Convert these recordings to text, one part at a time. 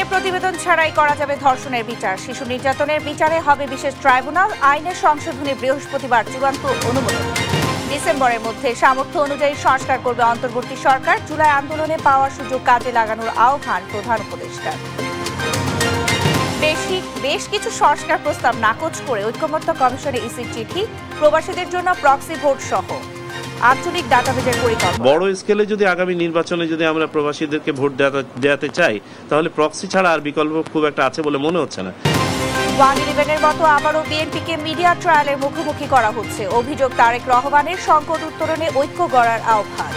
DNA প্রতিবেদন ছাড়াই করা যাবে ধর্ষণের বিচার। শিশু নির্যাতনের বিচারে হবে বিশেষ ট্রাইব্যুনাল। আইনের সংশোধনী বৃহস্পতিবার চূড়ান্ত অনুমোদন। ডিসেম্বরের মধ্যে সামর্থ্য অনুযায়ী সংস্কার করবে অন্তর্বর্তী সরকার। জুলাই আন্দোলনে পাওয়া সুযোগ কাজে লাগানোর আহ্বান প্রধান উপদেষ্টার। বেশ কিছু সংস্কার প্রস্তাব নাকচ করে ঐকমত্য কমিশনে ইসির চিঠি। প্রবাসীদের জন্য প্রক্সি ভোট সহ আঞ্চলিক ডাটাবেজের পরিকল্পনা। বড় স্কেলে যদি আগামী নির্বাচনে যদি আমরা প্রবাসীদেরকে ভোট দেওয়াতে চাই, তাহলে প্রক্সি ছাড়া আর বিকল্প খুব একটা আছে বলে মনে হচ্ছে না। 111-এর মতো আবারও বিএনপিকে মিডিয়া ট্রায়ালের মুখোমুখি করা হচ্ছে। অভিযোগ তারেক রহমানের সংকট উত্তরণে ঐক্য গড়ার আহ্বান।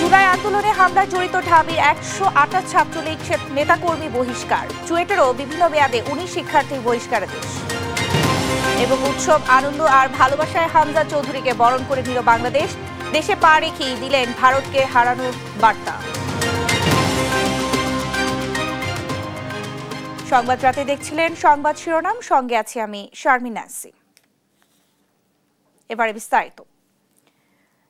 জুলাই আন্দোলনে হামলায় জড়িত ঢাবির 128 ছাত্রলীগ নেতাকর্মী বহিষ্কার। চুয়েটেরও বিভিন্ন মেয়াদে 19 শিক্ষার্থীর বহিষ্কারাদেশ। এবং উৎসব, আনন্দ আর ভালোবাসায় হামজা চৌধুরীকে বরণ করে নিল বাংলাদেশ। দেশে পা রেখেই দিলেন ভারতকে হারানোর বার্তা। সংবাদ রাতে দেখছিলেন সংবাদ শিরোনাম, সঙ্গে আছি আমি শারমিন নাসি। এবারে বিস্তারিত।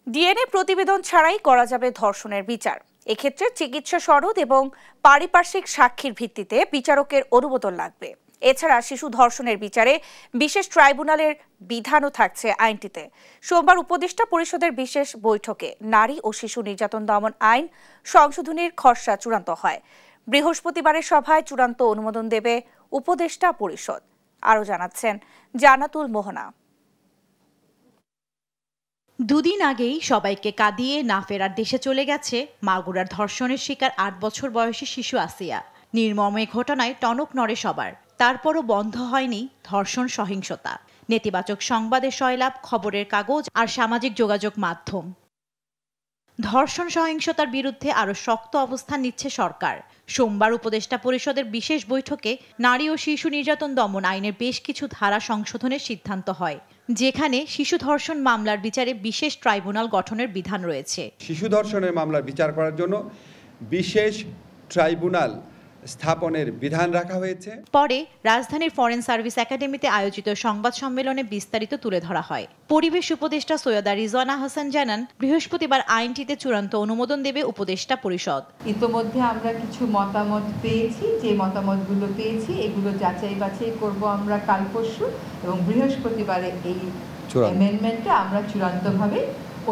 ডিএনএ প্রতিবেদন ছাড়াই করা যাবে ধর্ষণের বিচার। এক্ষেত্রে চিকিৎসা সনদ এবং পারিপার্শ্বিক সাক্ষীর ভিত্তিতে বিচারকের অনুমোদন লাগবে। এছাড়া শিশু ধর্ষণের বিচারে বিশেষ ট্রাইব্যুনালের বিধানও থাকছে আইনটিতে। সোমবার উপদেষ্টা পরিষদের বিশেষ বৈঠকে নারী ও শিশু নির্যাতন দমন আইন সংশোধনীর খসড়া চূড়ান্ত হয়। বৃহস্পতিবারের সভায় চূড়ান্ত অনুমোদন দেবে উপদেষ্টা পরিষদ। আরও জানাচ্ছেন জান্নাতুল মোহনা। দুদিন আগেই সবাইকে কাঁদিয়ে না ফেরার দেশে চলে গেছে মাগুরার ধর্ষণের শিকার 8 বছর বয়সী শিশু আসিয়া। নির্মম এই ঘটনায় টনক নড়ে সবার। তারপরও বন্ধ হয়নি ধর্ষণ সহিংসতা। নেতিবাচক সংবাদে সয়লাভ খবরের কাগজ আর সামাজিক যোগাযোগ মাধ্যম। ধর্ষণ সহিংসতার বিরুদ্ধে আরও শক্ত অবস্থান নিচ্ছে সরকার। সোমবার উপদেষ্টা পরিষদের বিশেষ বৈঠকে নারী ও শিশু নির্যাতন দমন আইনের বেশ কিছু ধারা সংশোধনের সিদ্ধান্ত হয়, যেখানে শিশু ধর্ষণ মামলার বিচারে বিশেষ ট্রাইব্যুনাল গঠনের বিধান রয়েছে। শিশু ধর্ষণের মামলা বিচার করার জন্য বিশেষ ট্রাইব্যুনাল স্থাপনের বিধান রাখা হয়েছে। পরে রাজধানীর ফরেন সার্ভিস একাডেমিতে আয়োজিত সংবাদ সম্মেলনে বিস্তারিত তুলে ধরা হয়। পরিবেশ উপদেষ্টা সৈয়দা রিজওয়ানা হাসান জানান, বৃহস্পতিবার আইনটিতে চূড়ান্ত অনুমোদন দেবে উপদেষ্টা পরিষদ। ইতোমধ্যে আমরা কিছু মতামত পেয়েছি, যে মতামতগুলো পেয়েছি এগুলো যাচাই বাছাই করব আমরা কাল পরশু, এবং বৃহস্পতিবারে এই অ্যামেন্ডমেন্টটা আমরা চূড়ান্তভাবে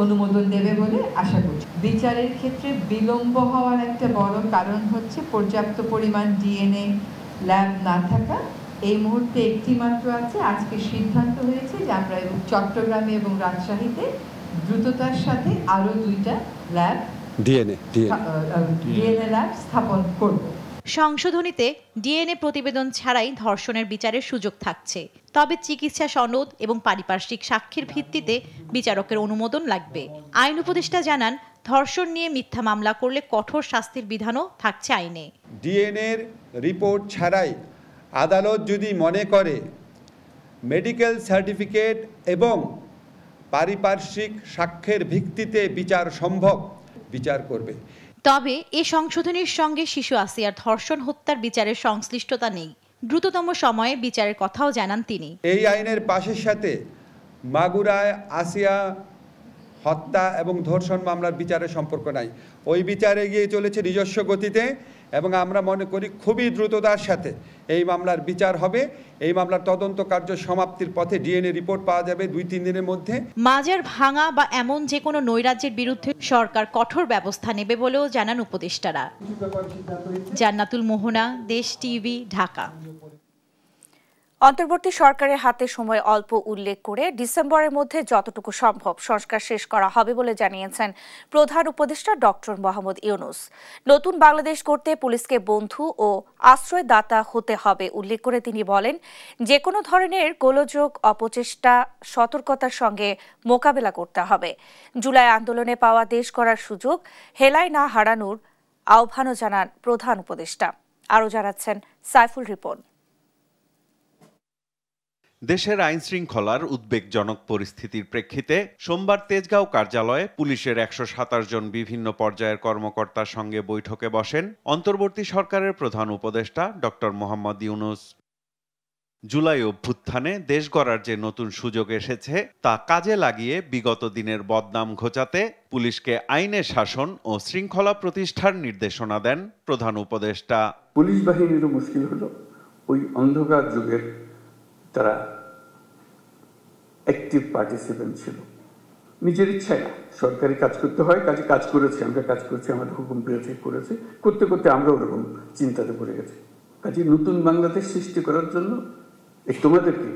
অনুমোদন দেবে বলে আশা করছি। বিচারের ক্ষেত্রে বিলম্ব হওয়ার একটা বড় কারণ হচ্ছে পর্যাপ্ত পরিমাণ ডিএনএ ল্যাব না থাকা। এই মুহূর্তে একটি মাত্র আছে। আজকে সিদ্ধান্ত হয়েছে যে আমরা চট্টগ্রামে এবং রাজশাহীতে দ্রুততার সাথে আরও 2টা ল্যাব ডিএনএ ল্যাব স্থাপন করব। সংশোধনীতে ডিএনএ প্রতিবেদন ছাড়াই ধর্ষণের বিচারের সুযোগ থাকছে, তবে চিকিৎসা সনদ এবং পারিপার্শ্বিক সাক্ষীর ভিত্তিতে বিচারকের অনুমোদন লাগবে। আইন উপদেষ্টা জানান, ধর্ষণ নিয়ে মিথ্যা মামলা করলে কঠোর শাস্তির বিধানও থাকছে আইনে। ডিএনএর রিপোর্ট ছাড়াই আদালত যদি মনে করে মেডিকেল সার্টিফিকেট এবং পারিপার্শ্বিক সাক্ষ্যের ভিত্তিতে বিচার সম্ভব, বিচার করবে। তবে এ সংশোধনীর সঙ্গে শিশু আসিয়ার ধর্ষণ হত্যার বিচারের সংশ্লিষ্টতা নেই। দ্রুততম সময়ে বিচারের কথাও জানান তিনি। এই আইনের পাশের সাথে মাগুরায় আসিয়া হত্যা এবং ধর্ষণ মামলার বিচারের সম্পর্ক নাই। ওই বিচার এগিয়ে চলেছে নিজস্ব গতিতে, এবং আমরা মনে করি খুবই দ্রুততার সাথে এই মামলার বিচার হবে। এই মামলার তদন্ত কার্য সমাপ্তির পথে ডিএনএ রিপোর্ট পাওয়া যাবে 2-3 দিনের মধ্যে। মাজার ভাঙা বা এমন যে কোনো নৈরাজ্যের বিরুদ্ধে সরকার কঠোর ব্যবস্থা নেবে বলেও জানান উপদেষ্টারা। জান্নাতুল মোহনা, দেশ টিভি, ঢাকা। অন্তর্বর্তী সরকারের হাতে সময় অল্প উল্লেখ করে ডিসেম্বরের মধ্যে যতটুকু সম্ভব সংস্কার শেষ করা হবে বলে জানিয়েছেন প্রধান উপদেষ্টা ডক্টর মোহাম্মদ ইউনূস। নতুন বাংলাদেশ গড়তে পুলিশকে বন্ধু ও আশ্রয়দাতা হতে হবে উল্লেখ করে তিনি বলেন, যে কোনো ধরনের গোলযোগ অপচেষ্টা সতর্কতার সঙ্গে মোকাবেলা করতে হবে। জুলাই আন্দোলনে পাওয়া দেশ গড়ার সুযোগ হেলায় না হারানোর আহ্বানও জানান প্রধান উপদেষ্টা। আরও জানাচ্ছেন সাইফুল রিপন। দেশের আইন শৃঙ্খলার উদ্বেগজনক পরিস্থিতির প্রেক্ষিতে সোমবার তেজগাঁও কার্যালয়ে পুলিশের 127 জন বিভিন্ন পর্যায়ের কর্মকর্তার সঙ্গে বৈঠকে বসেন অন্তর্বর্তী সরকারের প্রধান উপদেষ্টা ডক্টর মোহাম্মদ ইউনূস। জুলাই অভ্যুত্থানে দেশ গড়ার যে নতুন সুযোগ এসেছে তা কাজে লাগিয়ে বিগত দিনের বদনাম ঘোচাতে পুলিশকে আইনের শাসন ও শৃঙ্খলা প্রতিষ্ঠার নির্দেশনা দেন প্রধান উপদেষ্টা। পুলিশ বাহিনীরও মুশকিল হলো ওই অন্ধকার যুগের তারা অ্যাক্টিভ পার্টিসিপেন্ট ছিল, নিজের ইচ্ছায় না, সরকারি কাজ করতে হয়, কাজে কাজ করেছি, আমরা কাজ করছি, আমাদের হুকুম পেয়েছে, করেছি, করতে করতে আমরা ওরকম চিন্তাতে পড়ে গেছি। কাজে নতুন বাংলাদেশ সৃষ্টি করার জন্য তোমাদেরকে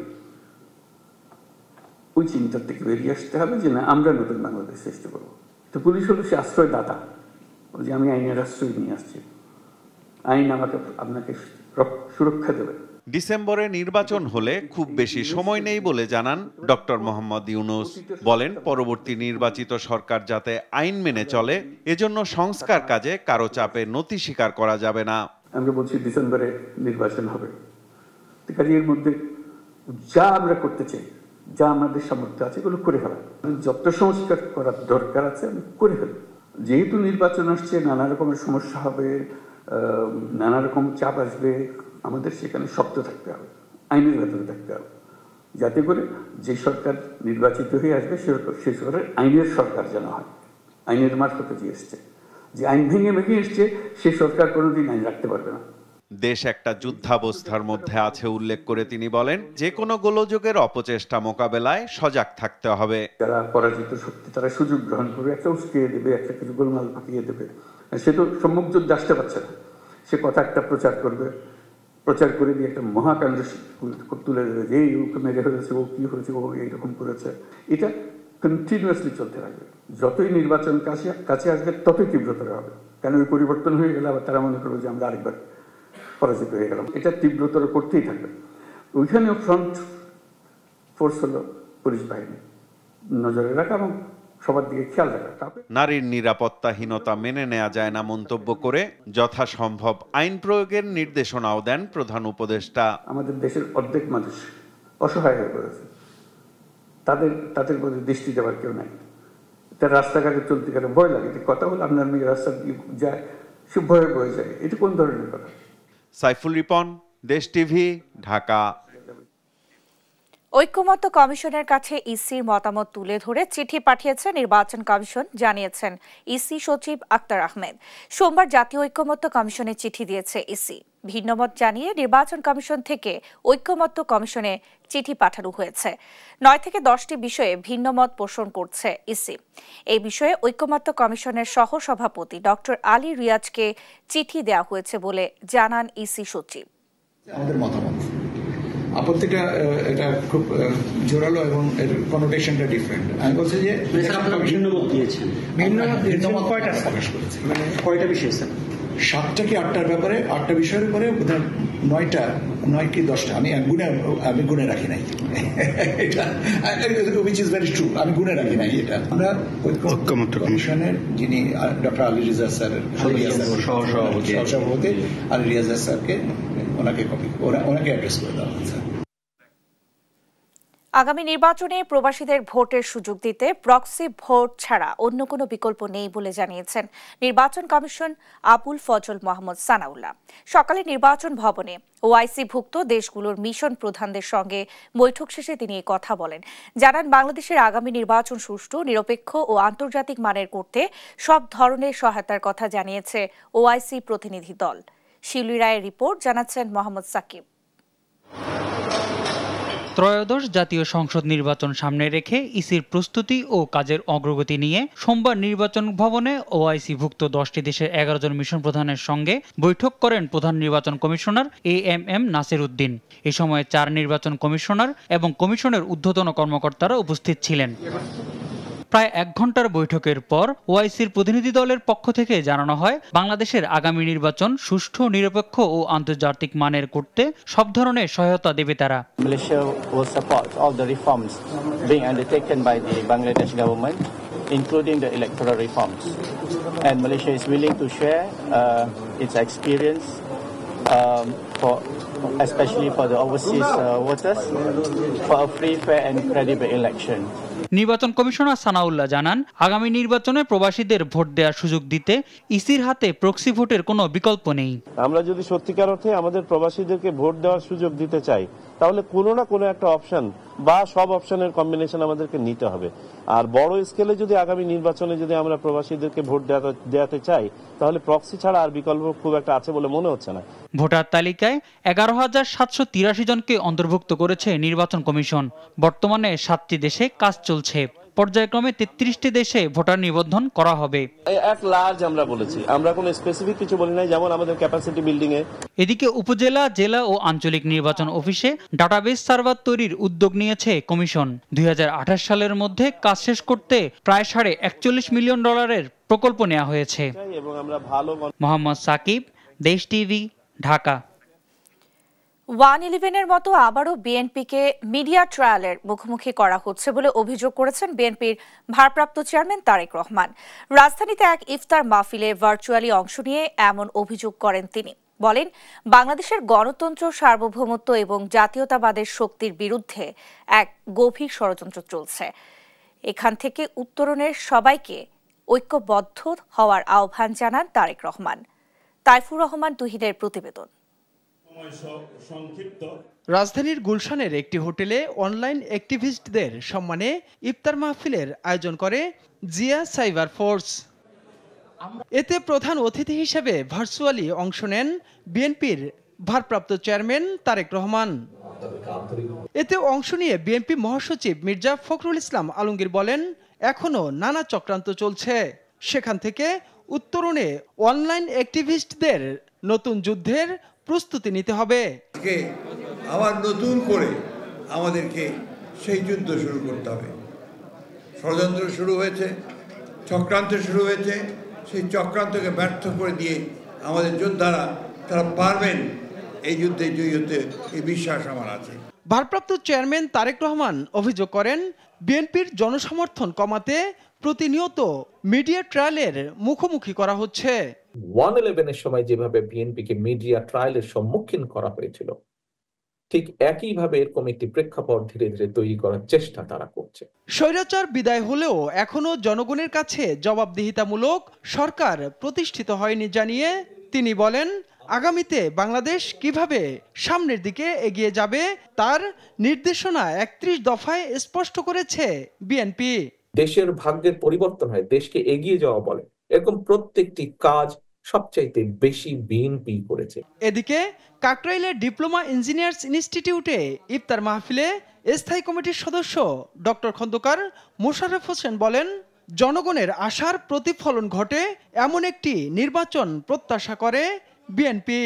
ওই চিন্তা থেকে বেরিয়ে আসতে হবে যে না, আমরা নতুন বাংলাদেশ সৃষ্টি করবো। তো পুলিশ হলো সে আশ্রয়দাতা, যে আমি আইনের আশ্রয় নিয়ে আসছি, আইন আপনাকে সুরক্ষা দেবে। ডিসেম্বরে নির্বাচন হলে খুব বেশি সময় নেই বলে জানান ডক্টর মোহাম্মদ ইউনূস। বলেন, পরবর্তী নির্বাচিত সরকার যাতে আইন মেনে চলে এজন্য সংস্কার কাজে কারো চাপে নতি স্বীকার করা যাবে না। আমরা বলছি ডিসেম্বরে নির্বাচন হবে, কাজে এর মধ্যে যা আমরা করতে চাই, যা আমাদের সামর্থ্য আছে এগুলো করে ফেলা, যত সংস্কার করার দরকার আছে আমি করে ফেলি। যেহেতু নির্বাচন আসছে, নানা রকমের সমস্যা হবে, নানা রকম চাপ আসবে, আমাদের সেখানে শক্ত থাকতে হবে, আইনের ভেতরে থাকতে হবে, যাতে করে যে সরকার নির্বাচিত হয়ে আসবে সে সরকার আইনের সরকার যেন হয়, আইনের মারফতে যে এসছে, যে আইন ভেঙে এসছে সে সরকার কোনোদিন আইন রাখতে পারবে না। দেশ একটা যুদ্ধাবস্থার মধ্যে আছে উল্লেখ করে তিনি বলেন, যে কোনো গোলযোগের অপচেষ্টা মোকাবেলায় সজাগ থাকতে হবে। যারা পরাজিত শক্তি তারা সুযোগ গ্রহণ করবে, একটা উস্কিয়ে দেবে, একটা কিছু গোলমাল পাকিয়ে দেবে। সে তো সম্মুখ যুদ্ধে আসতে পারছে না, সে কথা একটা প্রচার করবে, প্রচার করে দিয়ে একটা মহাকাণ্ড তুলে দেবে যে এই ওকে মেরে হয়েছে, ও কি হয়েছে, ও এইরকম করেছে। এটা কন্টিনিউয়াসলি চলতে থাকবে, যতই নির্বাচন কাছে আসবে ততই তীব্রতর হবে, কেন ওই পরিবর্তন হয়ে গেলে আবার তারা মনে করবে যে আমরা আরেকবার পরাজিত হয়ে গেলাম। এটা তীব্রতর করতেই থাকবে। ওইখানেও ফ্রন্ট ফোর্স হলো পুলিশ বাহিনী, নজরে রাখা এবং সবার দিকে খেয়াল রাখা। নারীর নিরাপত্তাহীনতা মেনে নেওয়া যায় না মন্তব্য করে যথাসম্ভব আইন প্রয়োগের নির্দেশনাও দেন প্রধান উপদেষ্টা। আমাদের দেশের অর্ধেক মানুষ অসহায় হয়ে পড়েছে, তাদের প্রতি দৃষ্টি দেওয়ার কেউ নাই। তার রাস্তাঘাটে চলতে গেলে ভয় লাগে, কথা হলো আপনার মেয়ে রাস্তা দিয়ে যায়, সে ভয়ে বয়ে যায়, এটা কোন ধরনের কথা? সাইফুল রিপন, দেশ টিভি, ঢাকা। ঐক্যমত্য কমিশনের কাছে ইসির মতামত তুলে ধরে চিঠি পাঠিয়েছে নির্বাচন কমিশন, জানিয়েছেন ইসি সচিব আক্তার আহমেদ। সোমবার জাতীয় ঐক্যমত্য কমিশনে চিঠি দিয়েছে ইসি। ভিন্নমত জানিয়ে নির্বাচন কমিশন থেকে ঐক্যমত্য কমিশনে চিঠি পাঠানো হয়েছে। 9 থেকে 10টি বিষয়ে ভিন্নমত পোষণ করছে ইসি। এই বিষয়ে ঐক্যমত্য কমিশনের সহ সভাপতি ডক্টর আলী রিয়াজকে চিঠি দেওয়া হয়েছে বলে জানান ইসি সচিব। আমাদের মতামত আপত্তিটা এটা খুব জোরালো এবং এর কনোটেশনটা ডিফারেন্ট। আমি বলছি যে ভিন্নমত দিয়েছেন, ভিন্নমত কয়টা প্রকাশ করেছে, মানে কয়টা বিষয় স্যার? 7টা কি 8টার ব্যাপারে, 8টা বিষয়ের উপরে 9 কি 10টা আমি গুণে রাখি নাই, এটা উইচ ইজ ভেরি ট্রু, আমি গুণে রাখি নাই। এটা আমরা ঐক্যমত্য কমিশনের যিনি ডক্টর আলী রিজা স্যার সহসভাপতি আলী রিজা স্যারকে ওনাকে অ্যাড্রেস করে দেওয়া হয়েছে। আগামী নির্বাচনে প্রবাসীদের ভোটের সুযোগ দিতে প্রক্সি ভোট ছাড়া অন্য কোনো বিকল্প নেই বলে জানিয়েছেন নির্বাচন কমিশন আবুল ফজল মোহাম্মদ সানাউল্লাহ। সকালে নির্বাচন ভবনে ওআইসি-ভুক্ত দেশগুলোর মিশন প্রধানদের সঙ্গে বৈঠক শেষে তিনি এই কথা বলেন। জানান, বাংলাদেশের আগামী নির্বাচন সুষ্ঠু, নিরপেক্ষ ও আন্তর্জাতিক মানের করতে সব ধরনের সহায়তার কথা জানিয়েছে ওআইসি প্রতিনিধি দল। শিউলি রায়ের রিপোর্ট, জানাচ্ছেন মোহাম্মদ সাকিব। ত্রয়োদশ জাতীয় সংসদ নির্বাচন সামনে রেখে ইসির প্রস্তুতি ও কাজের অগ্রগতি নিয়ে সোমবার নির্বাচন ভবনে ওআইসি-ভুক্ত 10টি দেশের 11 জন মিশন প্রধানের সঙ্গে বৈঠক করেন প্রধান নির্বাচন কমিশনার এএমএম নাসির উদ্দিন। এ সময় 4 নির্বাচন কমিশনার এবং কমিশনের ঊর্ধ্বতন কর্মকর্তারা উপস্থিত ছিলেন। প্রায় 1 ঘন্টার বৈঠকের পর ওআইসির প্রতিনিধি দলের পক্ষ থেকে জানানো হয়, বাংলাদেশের আগামী নির্বাচন সুষ্ঠু, নিরপেক্ষ ও আন্তর্জাতিক মানের করতে সব ধরনের সহায়তা দেবে তারা। Malaysia will support all the reforms being undertaken by the Bangladesh government, including the electoral reforms. And Malaysia is willing to share its experience especially for the overseas voters, for a free, fair and credible election. নির্বাচন commissioner Sanaullah জানান, আগামী নির্বাচনে প্রবাসীদের vote দেওয়ার সুযোগ দিতে ইসির হাতে প্রক্সি ভোটের কোনো বিকল্প নেই। আমরা যদি সত্যিকার অর্থে আমাদের প্রবাসীদেরকে ভোট দেওয়ার সুযোগ দিতে চাই, তাহলে কোনো না কোনো একটা অপশন বা সব অপশনের কম্বিনেশন আমাদেরকে নিতে হবে। আর বড় স্কেলে যদি আগামী নির্বাচনে যদি আমরা প্রবাসীদেরকে ভোট দেওয়াতে চাই, তাহলে প্রক্সি ছাড়া আর বিকল্প খুব একটা আছে বলে মনে হচ্ছে না। ভোটার তালিকায় 11,783 জনকে অন্তর্ভুক্ত করেছে নির্বাচন কমিশন। বর্তমানে 7টি দেশে কাজ চলছে। পর্যায়ক্রমে 33টি দেশে ভোটার নিবন্ধন করা হবে। এক লার্জ আমরা বলেছি, আমরা কোনো স্পেসিফিক কিছু বলি নাই, যেমন আমাদের ক্যাপাসিটি বিল্ডিং এ। এদিকে উপজেলা, জেলা ও আঞ্চলিক নির্বাচন অফিসে ডাটাবেস সার্ভার তৈরির উদ্যোগ নিয়েছে কমিশন। 2028 সালের মধ্যে কাজ শেষ করতে প্রায় $41 মিলিয়ন প্রকল্প নেওয়া হয়েছে। মোহাম্মদ সাকিব, দেশ টিভি, ঢাকা। 111-এর মতো আবারও বিএনপিকে মিডিয়া ট্রায়ালের মুখোমুখি করা হচ্ছে বলে অভিযোগ করেছেন বিএনপির ভারপ্রাপ্ত চেয়ারম্যান তারেক রহমান। রাজধানীতে এক ইফতার মাহফিলে ভার্চুয়ালি অংশ নিয়ে এমন অভিযোগ করেন তিনি। বলেন, বাংলাদেশের গণতন্ত্র, সার্বভৌমত্ব এবং জাতীয়তাবাদের শক্তির বিরুদ্ধে এক গভীর ষড়যন্ত্র চলছে। এখান থেকে উত্তরণের সবাইকে ঐক্যবদ্ধ হওয়ার আহ্বান জানান তারেক রহমান। তাইফুর রহমান তুহিনের প্রতিবেদন। রাজধানীর গুলশানের একটি হোটেলে অনলাইন অ্যাক্টিভিস্টদের সম্মানে ইফতার মাহফিলের আয়োজন করে জিয়া সাইবার ফোর্স। এতে প্রধান অতিথি হিসেবে ভার্চুয়ালি অংশ নেন বিএনপির ভারপ্রাপ্ত চেয়ারম্যান তারেক রহমান। এতে অংশ নিয়ে বিএনপি মহাসচিব মির্জা ফখরুল ইসলাম আলমগীর বলেন, এখনো নানা চক্রান্ত চলছে, সেখান থেকে উত্তরণে অনলাইন অ্যাক্টিভিস্টদের নতুন যুদ্ধের প্রস্তুতি নিতে হবে। আবার নতুন করে আমাদেরকে সেই যুদ্ধ শুরু করতে হবে। ষড়যন্ত্র শুরু হয়েছে, চক্রান্ত শুরু হয়েছে, সেই চক্রান্তকে ব্যর্থ করে দিয়ে আমাদের যোদ্ধারা তারা পারবেন এই যুদ্ধে জয়ী হতে, এই বিশ্বাস আমার আছে। ভারপ্রাপ্ত চেয়ারম্যান তারেক রহমান অভিযোগ করেন, বিএনপির জনসমর্থন কমাতে প্রতিনিয়ত মিডিয়া ট্রায়ালের মুখোমুখি করা হচ্ছে। 111-এর সময় যেভাবে বিএনপিকে মিডিয়া ট্রায়ালের সম্মুখীন করা হয়েছিল, ঠিক একইভাবে এরকম একটি প্রেক্ষাপট ধীরে ধীরে তৈরি করার চেষ্টা তারা করছে। স্বৈরাচার বিদায় হলেও এখনো জনগণের কাছে জবাবদিহিতামূলক সরকার প্রতিষ্ঠিত হয়নি জানিয়ে তিনি বলেন, আগামীতে বাংলাদেশ কিভাবে সামনের দিকে এগিয়ে যাবে তার নির্দেশনা 31 দফায় স্পষ্ট করেছে বিএনপি। দেশের ভাগ্যের পরিবর্তন হয়, দেশকে এগিয়ে যাওয়া বলে, এরকম প্রত্যেকটি কাজ সবচাইতে বেশি বিএনপি করেছে। এদিকে কাকরাইলের ডিপ্লোমা ইঞ্জিনিয়ার্স ইনস্টিটিউটে ইফতার মাহফিলে স্থায়ী কমিটির সদস্য ডক্টর খন্দকার মোশাররফ হোসেন বলেন, জনগণের আশার প্রতিফলন ঘটে এমন একটি নির্বাচন প্রত্যাশা করে বিএনপি।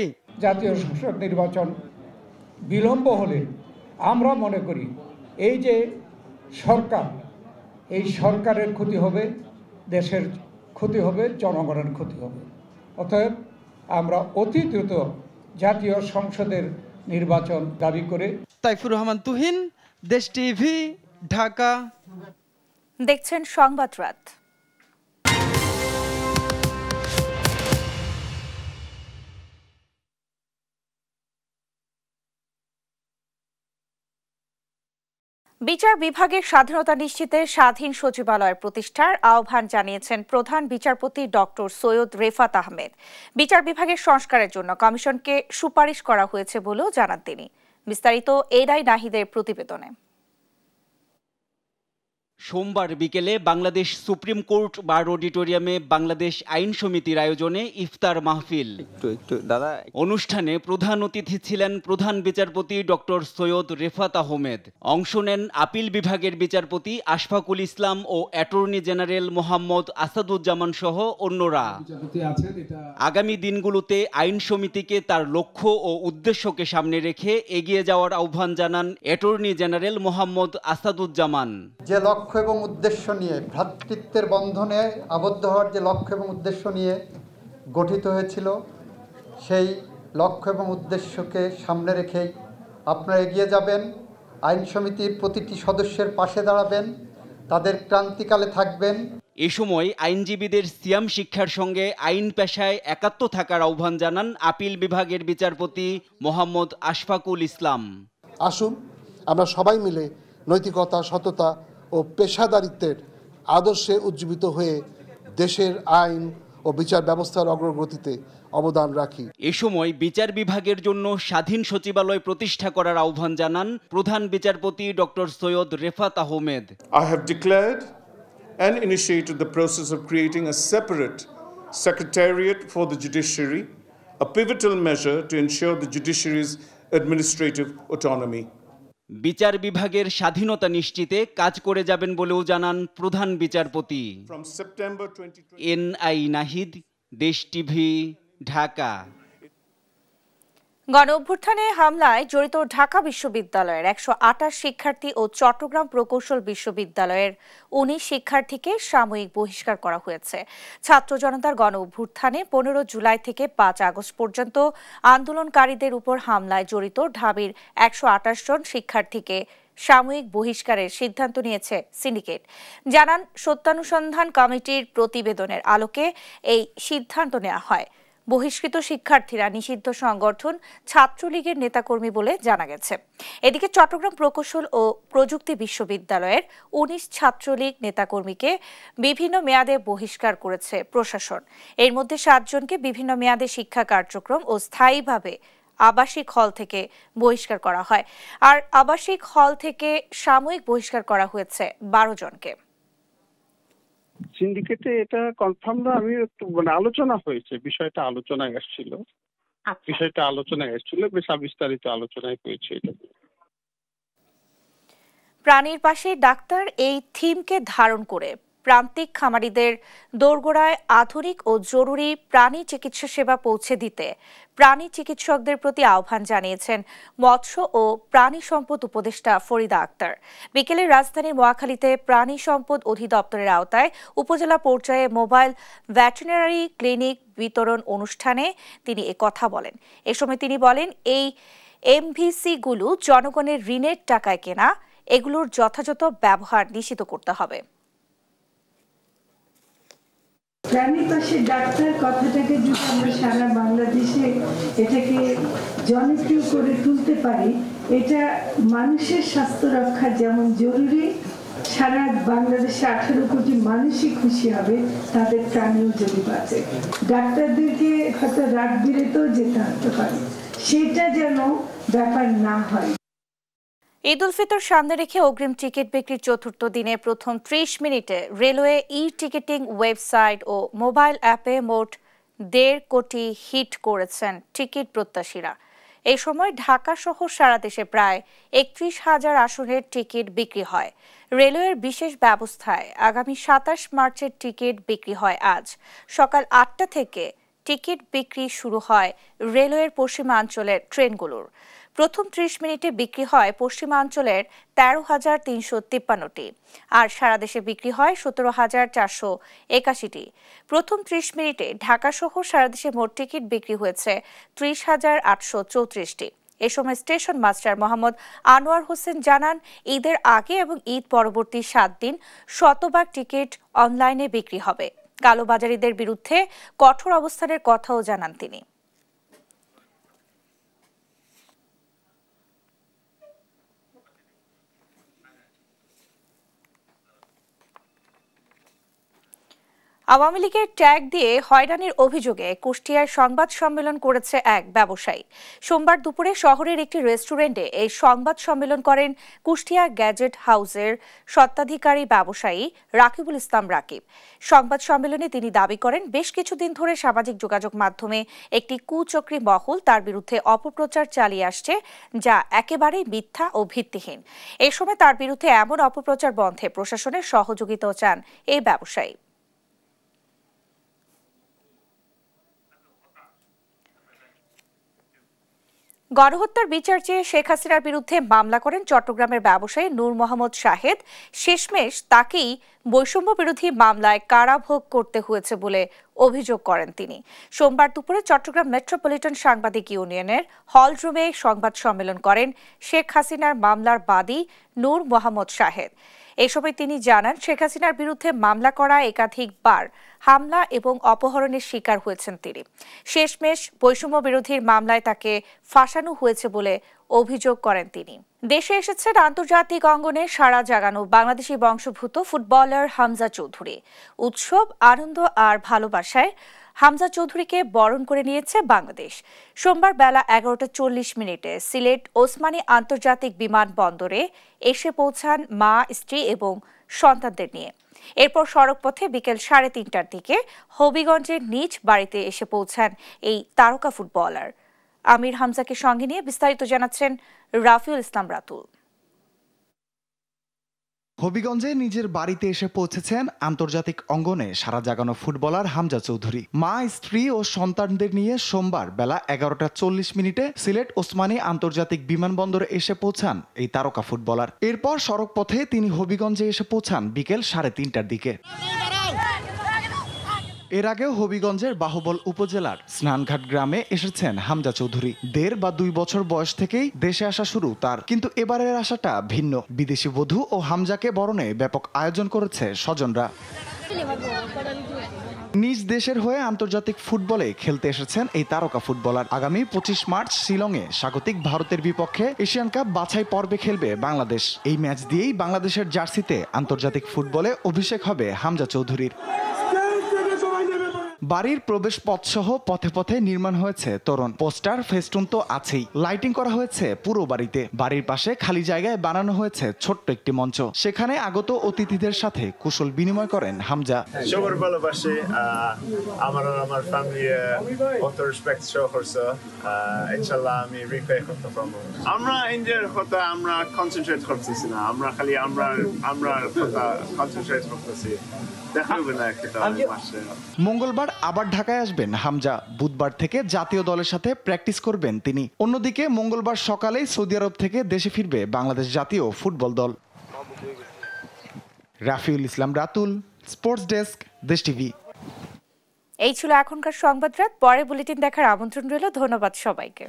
জাতীয় সংসদ নির্বাচন বিলম্ব হলে আমরা মনে করি এই যে সরকার, এই সরকারের ক্ষতি হবে, দেশের ক্ষতি হবে, জনগণের ক্ষতি হবে। অতএব আমরা অতি দ্রুত জাতীয় সংসদের নির্বাচন দাবি করে। তাইফুর রহমান তুহিন, দেশ টিভি, ঢাকা। দেখছেন সংবাদ রাত। বিচার বিভাগের স্বাধীনতা নিশ্চিতে স্বাধীন সচিবালয়ের প্রতিষ্ঠার আহ্বান জানিয়েছেন প্রধান বিচারপতি ডক্টর সৈয়দ রেফাত আহমেদ। বিচার বিভাগের সংস্কারের জন্য কমিশনকে সুপারিশ করা হয়েছে বলেও জানান তিনি। বিস্তারিত এডাই নাহিদের প্রতিবেদনে। সোমবার বিকেলে বাংলাদেশ সুপ্রিম কোর্ট বার অডিটোরিয়ামে বাংলাদেশ আইন সমিতির আয়োজনে ইফতার মাহফিল। অনুষ্ঠানে প্রধান অতিথি ছিলেন প্রধান বিচারপতি ডক্টর সৈয়দ রেফাত আহমেদ। অংশ নেন আপিল বিভাগের বিচারপতি আশফাকুল ইসলাম ও অ্যাটর্নি জেনারেল মোহাম্মদ আসাদুজ্জামান সহ অন্যরা। আগামী দিনগুলোতে আইন সমিতিকে তার লক্ষ্য ও উদ্দেশ্যকে সামনে রেখে এগিয়ে যাওয়ার আহ্বান জানান অ্যাটর্নি জেনারেল মোহাম্মদ আসাদুজ্জামান। যে লক্ষ্য এবং উদ্দেশ্য নিয়ে, ভ্রাতৃত্বের বন্ধনে আবদ্ধ হওয়ার যে লক্ষ্য এবং উদ্দেশ্য নিয়ে গঠিত হয়েছিল, সেই লক্ষ্য এবং উদ্দেশ্যকে সামনে রেখেই আপনারা এগিয়ে যাবেন। আইন সমিতির প্রতিটি সদস্যের পাশে দাঁড়াবেন, তাদের ক্রান্তিকালে থাকবেন। এ সময় আইনজীবীদের সিয়াম শিক্ষার সঙ্গে আইন পেশায় একাত্ম থাকার আহ্বান জানান আপিল বিভাগের বিচারপতি মোহাম্মদ আশফাকুল ইসলাম। আসুন আমরা সবাই মিলে নৈতিকতা, সততা ও ও পেশাদারিত্বের আদর্শে উজ্জীবিত হয়ে দেশের আইন ও বিচার ব্যবস্থার অগ্রগতিতে অবদান রাখি। এ সময় বিচার বিভাগের জন্য স্বাধীন সচিবালয় প্রতিষ্ঠা করার আহ্বান জানান প্রধান বিচারপতি doctor Syed Refaat Ahmed. I have declared and initiated the process of creating a separate secretariat for the judiciary, a pivotal measure to ensure the judiciary's administrative autonomy. বিচার বিভাগের স্বাধীনতা নিশ্চিতে কাজ করে যাবেন বলেও জানান প্রধান বিচারপতি। এনআই নাহিদ, দেশ টিভি, ঢাকা। গণ অভ্যুত্থানে হামলায় জড়িত ঢাকা বিশ্ববিদ্যালয়ের 128 শিক্ষার্থী ও চট্টগ্রাম প্রকৌশল বিশ্ববিদ্যালয়ের 19 শিক্ষার্থীকে সাময়িক বহিষ্কার করা হয়েছে। ছাত্র জনতার গণ অভ্যুত্থানে 15 জুলাই থেকে 5 আগস্ট পর্যন্ত আন্দোলনকারীদের উপর হামলায় জড়িত ঢাবির 128 জন শিক্ষার্থীকে সাময়িক বহিষ্কারের সিদ্ধান্ত নিয়েছে সিন্ডিকেট। জানান সত্যানুসন্ধান কমিটির প্রতিবেদনের আলোকে এই সিদ্ধান্ত নেওয়া হয়। বহিষ্কৃত শিক্ষার্থীরা নিষিদ্ধ সংগঠন ছাত্রলীগের নেতাকর্মী বলে জানা গেছে। এদিকে চট্টগ্রাম প্রকৌশল ও প্রযুক্তি বিশ্ববিদ্যালয়ের 19 ছাত্রলীগ নেতাকর্মীকে বিভিন্ন মেয়াদে বহিষ্কার করেছে প্রশাসন। এর মধ্যে 7 জনকে বিভিন্ন মেয়াদে শিক্ষা কার্যক্রম ও স্থায়ীভাবে আবাসিক হল থেকে বহিষ্কার করা হয়, আর আবাসিক হল থেকে সাময়িক বহিষ্কার করা হয়েছে 12 জনকে। সিন্ডিকেটে এটা কনফার্ম না, আমি একটু আলোচনা হয়েছে, বিষয়টা আলোচনায় আসছিল, বেশ বিস্তারিত আলোচনায় হয়েছে। এটা প্রাণীর পাশে ডাক্তার এই থিমকে ধারণ করে প্রান্তিক খামারিদের দোরগোড়ায় আধুনিক ও জরুরি প্রাণী চিকিৎসা সেবা পৌঁছে দিতে প্রাণী চিকিৎসকদের প্রতি আহ্বান জানিয়েছেন মৎস্য ও প্রাণী সম্পদ উপদেষ্টা ফরিদা আক্তার। বিকেলে রাজধানীর মহাখালীতে প্রাণী সম্পদ অধিদপ্তরের আওতায় উপজেলা পর্যায়ে মোবাইল ভেটেরিনারি ক্লিনিক বিতরণ অনুষ্ঠানে তিনি একথা বলেন। এ সময় তিনি বলেন, এই এমভিসিগুলো জনগণের ঋণের টাকায় কেনা, এগুলোর যথাযথ ব্যবহার নিশ্চিত করতে হবে। প্রাণীর পাশে ডাক্তার কথাটাকে যদি আমরা সারা বাংলাদেশে এটাকে জনপ্রিয় করে তুলতে পারি, এটা মানুষের স্বাস্থ্য রক্ষা যেমন জরুরি, সারা বাংলাদেশে 18 কোটি মানুষই খুশি হবে তাদের প্রাণীও যদি বাঁচে। ডাক্তারদেরকে হয়তো রাত বিরেতেও যেতে হতে পারে, সেটা যেন ব্যাপার না হয়। ঈদ উল ফিতর সামনে রেখে অগ্রিম টিকিট বিক্রির চতুর্থ দিনে প্রথম 30 মিনিটে রেলওয়ে ই-টিকিটিং ওয়েবসাইট ও মোবাইল অ্যাপে মোট 1.5 কোটি হিট করেছেন টিকিট প্রত্যাশীরা। এই সময় ঢাকা সহ সারা দেশে প্রায় 31,000 আসনের টিকিট বিক্রি হয়। রেলওয়ের বিশেষ ব্যবস্থায় আগামী 27 মার্চের টিকিট বিক্রি হয় আজ সকাল 8টা থেকে। টিকিট বিক্রি শুরু হয় রেলওয়ের পশ্চিমাঞ্চলের ট্রেনগুলোর। প্রথম 30 মিনিটে বিক্রি হয় পশ্চিমাঞ্চলের 13,353টি, আর সারা দেশে বিক্রি হয় 17,481টি। প্রথম 30 মিনিটে ঢাকা সহ সারা দেশে মোট টিকিট বিক্রি হয়েছে 30,834টি। এ সময় স্টেশন মাস্টার মোহাম্মদ আনোয়ার হোসেন জানান, ঈদের আগে এবং ঈদ পরবর্তী 7 দিন শতভাগ টিকিট অনলাইনে বিক্রি হবে। কালোবাজারিদের বিরুদ্ধে কঠোর অবস্থানের কথাও জানান তিনি। আওয়ামী লীগের ট্যাগ দিয়ে হয়রানির অভিযোগে কুষ্টিয়ায় সংবাদ সম্মেলন করেছে এক ব্যবসায়ী। সোমবার দুপুরে শহরের একটি রেস্টুরেন্টে এই সংবাদ সম্মেলন করেন কুষ্টিয়া গ্যাজেট হাউসের স্বত্বাধিকারী ব্যবসায়ী রাকিবুল ইসলাম রাকিব। সংবাদ সম্মেলনে তিনি দাবি করেন, বেশ কিছুদিন ধরে সামাজিক যোগাযোগ মাধ্যমে একটি কুচক্রী মহল তার বিরুদ্ধে অপপ্রচার চালিয়ে আসছে, যা একেবারেই মিথ্যা ও ভিত্তিহীন। এ সময় তার বিরুদ্ধে এমন অপপ্রচার বন্ধে প্রশাসনের সহযোগিতাও চান এই ব্যবসায়ী। গণহত্যার বিচার চেয়ে শেখ হাসিনার বিরুদ্ধে মামলা করেন চট্টগ্রামের ব্যবসায়ী নূর মোহাম্মদ শাহেদ। শেষমেশ তাকেই বৈষম্য বিরোধী মামলায় কারাভোগ করতে হয়েছে বলে অভিযোগ করেন তিনি। সোমবার দুপুরে চট্টগ্রাম মেট্রোপলিটন সাংবাদিক ইউনিয়নের হলরুমে সংবাদ সম্মেলন করেন শেখ হাসিনার মামলার বাদী নূর মোহাম্মদ শাহেদ। এ সময় তিনি জানান, শেখ হাসিনার বিরুদ্ধে মামলা করা একাধিকবার হামলা এবং অপহরণের শিকার হয়েছেন তিনি। শেষমেশ বৈষম্য বিরোধীর মামলায় তাকে ফাঁসানো হয়েছে বলে অভিযোগ করেন তিনি। দেশে এসেছেন আন্তর্জাতিক অঙ্গনে সাড়া জাগানো বাংলাদেশি বংশোদ্ভূত ফুটবলার হামজা চৌধুরী। উৎসব, আনন্দ আর ভালোবাসায় হামজা চৌধুরীকে বরণ করে নিয়েছে বাংলাদেশ। সোমবার বেলা 11:40 সিলেট ওসমানী আন্তর্জাতিক বিমানবন্দরে এসে পৌঁছান মা, স্ত্রী এবং সন্তানদের নিয়ে। এরপর সড়কপথে বিকেল 3:30টার দিকে হবিগঞ্জের নিজ বাড়িতে এসে পৌঁছান এই তারকা ফুটবলার। আমির হামজাকে সঙ্গে নিয়ে বিস্তারিত জানাচ্ছেন রাফিউল ইসলাম রাতুল। হবিগঞ্জে নিজের বাড়িতে এসে পৌঁছেছেন আন্তর্জাতিক অঙ্গনে সারা জাগানো ফুটবলার হামজা চৌধুরী। মা, স্ত্রী ও সন্তানদের নিয়ে সোমবার বেলা 11:40 সিলেট ওসমানী আন্তর্জাতিক বিমানবন্দরে এসে পৌঁছান এই তারকা ফুটবলার। এরপর সড়কপথে তিনি হবিগঞ্জে এসে পৌঁছান বিকেল 3:30টার দিকে। এর আগেও হবিগঞ্জের বাহুবল উপজেলার স্নানঘাট গ্রামে এসেছেন হামজা চৌধুরী। 1.5 বা 2 বছর বয়স থেকেই দেশে আসা শুরু তার, কিন্তু এবারের আসাটা ভিন্ন। বিদেশি বধূ ও হামজাকে বরণে ব্যাপক আয়োজন করেছে স্বজনরা। নিজ দেশের হয়ে আন্তর্জাতিক ফুটবলে খেলতে এসেছেন এই তারকা ফুটবলার। আগামী 25 মার্চ শিলংয়ে স্বাগতিক ভারতের বিপক্ষে এশিয়ান কাপ বাছাই পর্বে খেলবে বাংলাদেশ। এই ম্যাচ দিয়েই বাংলাদেশের জার্সিতে আন্তর্জাতিক ফুটবলে অভিষেক হবে হামজা চৌধুরীর। বাড়ির প্রবেশ পথ সহ পথে পথে নির্মাণ হয়েছে তোরণ, পোস্টার, ফেস্টুন তো আছেই। লাইটিং করা হয়েছে পুরো বাড়িতে। বাড়ির পাশে খালি জায়গায় বানানো হয়েছে ছোট্ট একটি মঞ্চ। সেখানে আগত অতিথিদের সাথে কুশল বিনিময় করেন হামজা। সবার ভালোবাসি, আমার ফ্যামিলি কত রেসপেক্ট শো করছে, ইনশাআল্লাহ আমি রিপে করতে পারবো। আমরা ইন্ডিয়ার কথা আমরা কনসেন্ট্রেট করতেছি না, আমরা খালি আমরা কথা কনসেন্ট্রেট করতেছি। মঙ্গলবার আবার ঢাকায় আসবেন হামজা। বুধবার থেকে জাতীয় দলের সাথে প্র্যাকটিস করবেন তিনি। অন্যদিকে মঙ্গলবার সকালেই সৌদি আরব থেকে দেশে ফিরবে বাংলাদেশ জাতীয় ফুটবল দল। রাফিউল ইসলাম রাতুল, স্পোর্টস ডেস্ক, দেশ টিভি। এই ছিল এখনকার সংবাদ রাত। পরে বুলেটিন দেখার আমন্ত্রণ রইল। ধন্যবাদ সবাইকে।